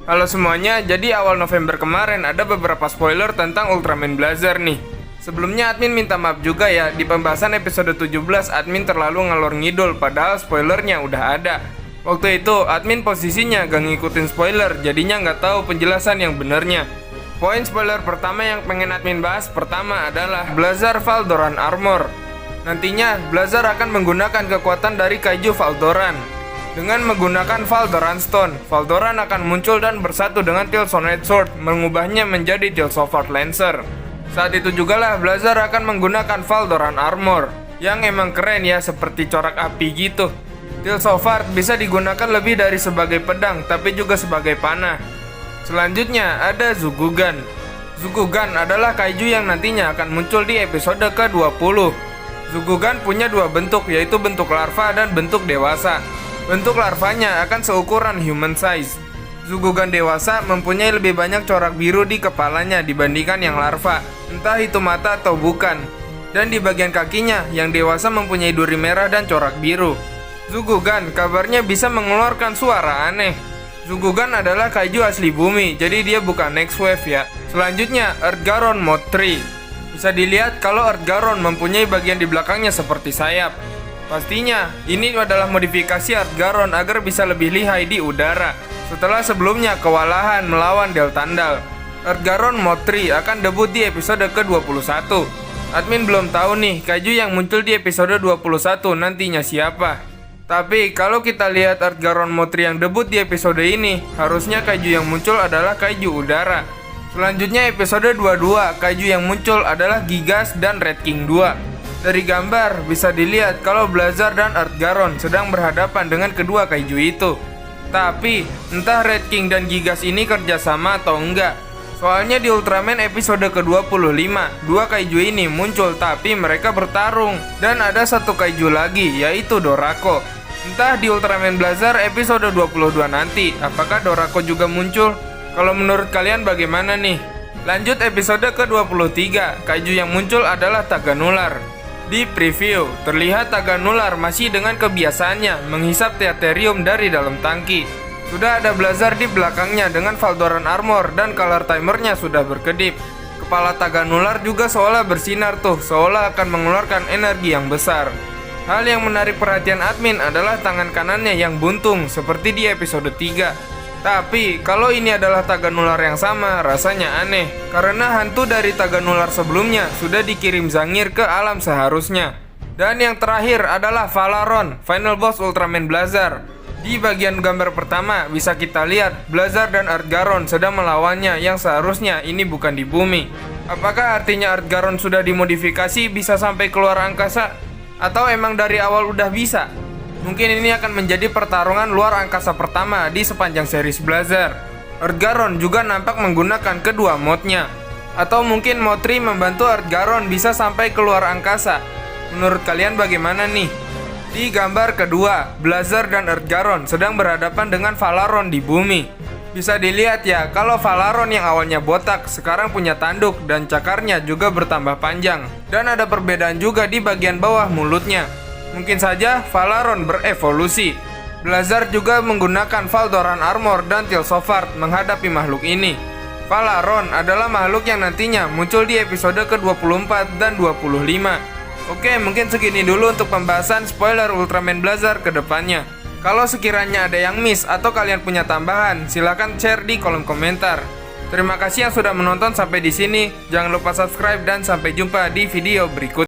Halo semuanya, jadi awal November kemarin ada beberapa spoiler tentang Ultraman Blazar nih. Sebelumnya admin minta maaf juga ya, di pembahasan episode 17 admin terlalu ngalor ngidul padahal spoilernya udah ada. Waktu itu admin posisinya gak ngikutin spoiler, jadinya nggak tahu penjelasan yang benernya. Poin spoiler pertama yang pengen admin bahas pertama adalah Blazar Valdoran Armor. Nantinya Blazar akan menggunakan kekuatan dari kaiju Valdoran. Dengan menggunakan Valdoran Stone, Valdoran akan muncul dan bersatu dengan Tilsonite Sword, mengubahnya menjadi Tilsofart Lancer. Saat itu jugalah Blazar akan menggunakan Valdoran Armor, yang emang keren ya, seperti corak api gitu. Tilsofart bisa digunakan lebih dari sebagai pedang, tapi juga sebagai panah. Selanjutnya ada Zugugan. Zugugan adalah kaiju yang nantinya akan muncul di episode ke-20. Zugugan punya dua bentuk, yaitu bentuk larva dan bentuk dewasa. Bentuk larvanya akan seukuran human size. Zugugan dewasa mempunyai lebih banyak corak biru di kepalanya dibandingkan yang larva, entah itu mata atau bukan. Dan di bagian kakinya, yang dewasa mempunyai duri merah dan corak biru. Zugugan kabarnya bisa mengeluarkan suara aneh. Zugugan adalah kaiju asli bumi, jadi dia bukan next wave ya. Selanjutnya, Earthgaron Mode 3. Bisa dilihat kalau Earthgaron mempunyai bagian di belakangnya seperti sayap. Pastinya, ini adalah modifikasi Earthgaron agar bisa lebih lihai di udara. Setelah sebelumnya kewalahan melawan Deltandal, Earthgaron Mode 3 akan debut di episode ke-21. Admin belum tahu nih, kaiju yang muncul di episode 21 nantinya siapa. Tapi kalau kita lihat Earthgaron Mode 3 yang debut di episode ini, harusnya kaiju yang muncul adalah kaiju udara. Selanjutnya episode 22, kaiju yang muncul adalah Gigas dan Red King 2. Dari gambar bisa dilihat kalau Blazar dan Earthgaron sedang berhadapan dengan kedua kaiju itu. Tapi entah Red King dan Gigas ini kerjasama atau enggak. Soalnya di Ultraman episode ke-25, dua kaiju ini muncul tapi mereka bertarung. Dan ada satu kaiju lagi, yaitu Dorako. Entah di Ultraman Blazar episode 22 nanti, apakah Dorako juga muncul? Kalau menurut kalian bagaimana nih? Lanjut episode ke-23, kaiju yang muncul adalah Taganular. Di preview, terlihat Taganular masih dengan kebiasaannya menghisap Teaterium dari dalam tangki. Sudah ada Blazar di belakangnya dengan Valdoran Armor dan color timernya sudah berkedip. Kepala Taganular juga seolah bersinar tuh, seolah akan mengeluarkan energi yang besar. Hal yang menarik perhatian admin adalah tangan kanannya yang buntung seperti di episode 3. Tapi, kalau ini adalah Taganular yang sama, rasanya aneh. Karena hantu dari Taganular sebelumnya sudah dikirim Zangir ke alam seharusnya. Dan yang terakhir adalah Valaron, final boss Ultraman Blazar. Di bagian gambar pertama, bisa kita lihat Blazar dan Earthgaron sedang melawannya yang seharusnya ini bukan di bumi. Apakah artinya Earthgaron sudah dimodifikasi bisa sampai keluar angkasa? Atau emang dari awal udah bisa? Mungkin ini akan menjadi pertarungan luar angkasa pertama di sepanjang series Blazar. Earthgaron juga nampak menggunakan kedua mode-nya. Atau mungkin mode 3 membantu Earthgaron bisa sampai keluar angkasa. Menurut kalian bagaimana nih? Di gambar kedua, Blazar dan Earthgaron sedang berhadapan dengan Valaron di bumi. Bisa dilihat ya, kalau Valaron yang awalnya botak sekarang punya tanduk dan cakarnya juga bertambah panjang. Dan ada perbedaan juga di bagian bawah mulutnya. Mungkin saja Valaron berevolusi. Blazar juga menggunakan Valdoran Armor dan Tilsofart menghadapi makhluk ini. Valaron adalah makhluk yang nantinya muncul di episode ke-24 dan 25. Oke, mungkin segini dulu untuk pembahasan spoiler Ultraman Blazar ke depannya. Kalau sekiranya ada yang miss atau kalian punya tambahan, silahkan share di kolom komentar. Terima kasih yang sudah menonton sampai di sini. Jangan lupa subscribe dan sampai jumpa di video berikutnya.